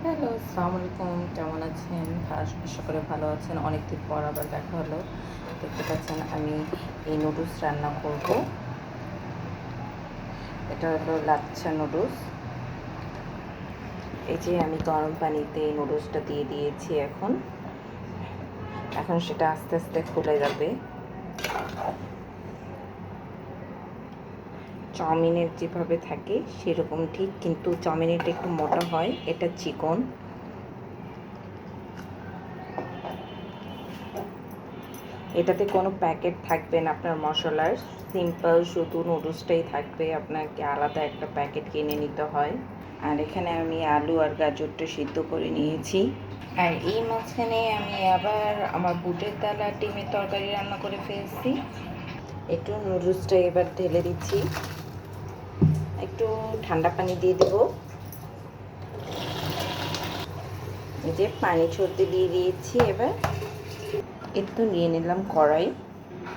Hello, আসসালামু আলাইকুম। কেমন আছেন? আশা করে ভালো আছেন। অনেকদিন পর আবার দেখা হলো। দেখতে পাচ্ছেন আমি এই নুডলস রান্না করব। এটা হলো লাচ্ছা নুডলস। এই যে আমি গরম পানিতে এই নুডলসটা দিয়ে দিয়েছি এখন। এখন সেটা আস্তে আস্তে খুলে যাবে। চাউমিনের যেভাবে থাকে সেরকম ঠিক, কিন্তু চাউমিনেরটা একটু মোটা হয়, এটা চিকন। এটাতে কোনো প্যাকেট থাকবে না আপনার মশলার, সিম্পল শুধু নুডলসটাই থাকবে, আপনাকে আলাদা একটা প্যাকেট কিনে নিতে হয়। আর এখানে আমি আলু আর গাজরটা সিদ্ধ করে নিয়েছি। আর এই মাঝখানে আমি আবার আমার বুটের ডাল আর ডিমের তরকারি রান্না করে ফেলছি। একটু নুডলসটা এবার ঢেলে দিচ্ছি, একটু ঠান্ডা পানি দিয়ে দেব। এই যে পানি ছড়তে দিয়ে দিয়েছি। এবার একটু নিয়ে নিলাম কড়াই।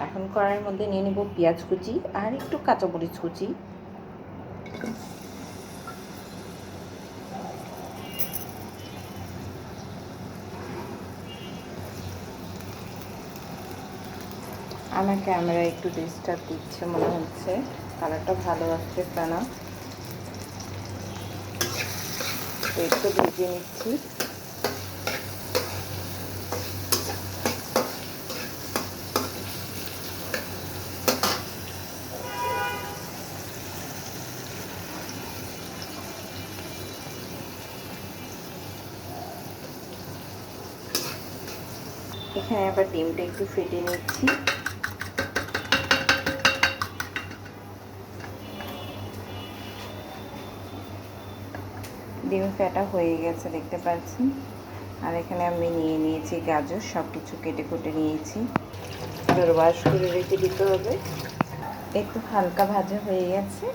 এখন কড়াইয়ের মধ্যে নিয়ে নেব পেঁয়াজ কুচি আর একটু কাঁচামরিচ কুচি। আমার ক্যামেরা একটু ডিস্টার্ব দিচ্ছে মনে হচ্ছে, কালারটা ভালো আসতেছে না, তো একটু ভেজে নিচ্ছি। এখানে আবার ডিমটা একটু ফেটে নিচ্ছি। ডিম ফেটা হয়ে গেছে দেখতে পাচ্ছি। আর এখানে আমি নিয়ে নিয়েছি গাজর, সব কিছু কেটে কুটে নিয়েছি। এবার ওয়াশ করে রেখে দিতে হবে। একটু হালকা ভাজা হয়ে গেছে।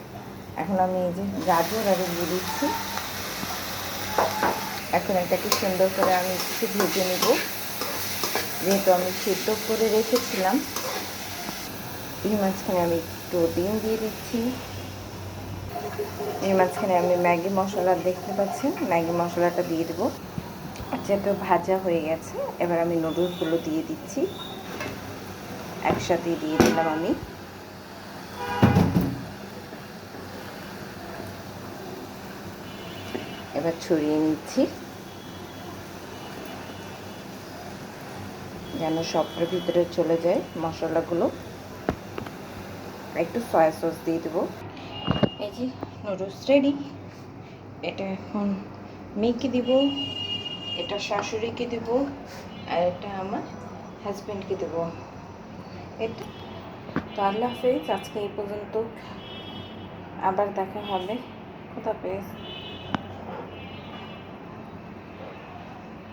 এখন আমি এই যে গাজর আর দিয়ে দিচ্ছি। এখন এটাকে সুন্দর করে আমি একটু ভেজে নেব, যেহেতু আমি সিদ্ধ করে রেখেছিলাম। এই মাঝখানে আমি একটু ডিম দিয়ে দিচ্ছি। এই মাঝখানে আমি ম্যাগি মশলা দেখতে পাচ্ছেন, ম্যাগি মশলাটা দিয়ে দেবো। যেহেতু ভাজা হয়ে গেছে, এবার আমি নুডলসগুলো দিয়ে দিচ্ছি। একসাথে দিয়ে দিলাম আমি। এবার ছড়িয়ে নিচ্ছি যেন সবটার ভিতরে চলে যায় মশলাগুলো। একটু সয়া সস দিয়ে দেবো। এই যে নুডলস রেডি। এটা এখন মেয়েকে দিব, এটা শাশুড়িকে দেব, আর এটা আমার হাজব্যান্ডকে দেব। এটা তো আল্লাহ হাফেজ, আজকে এই পর্যন্ত। আবার দেখা হবে। খোদা হাফেজ।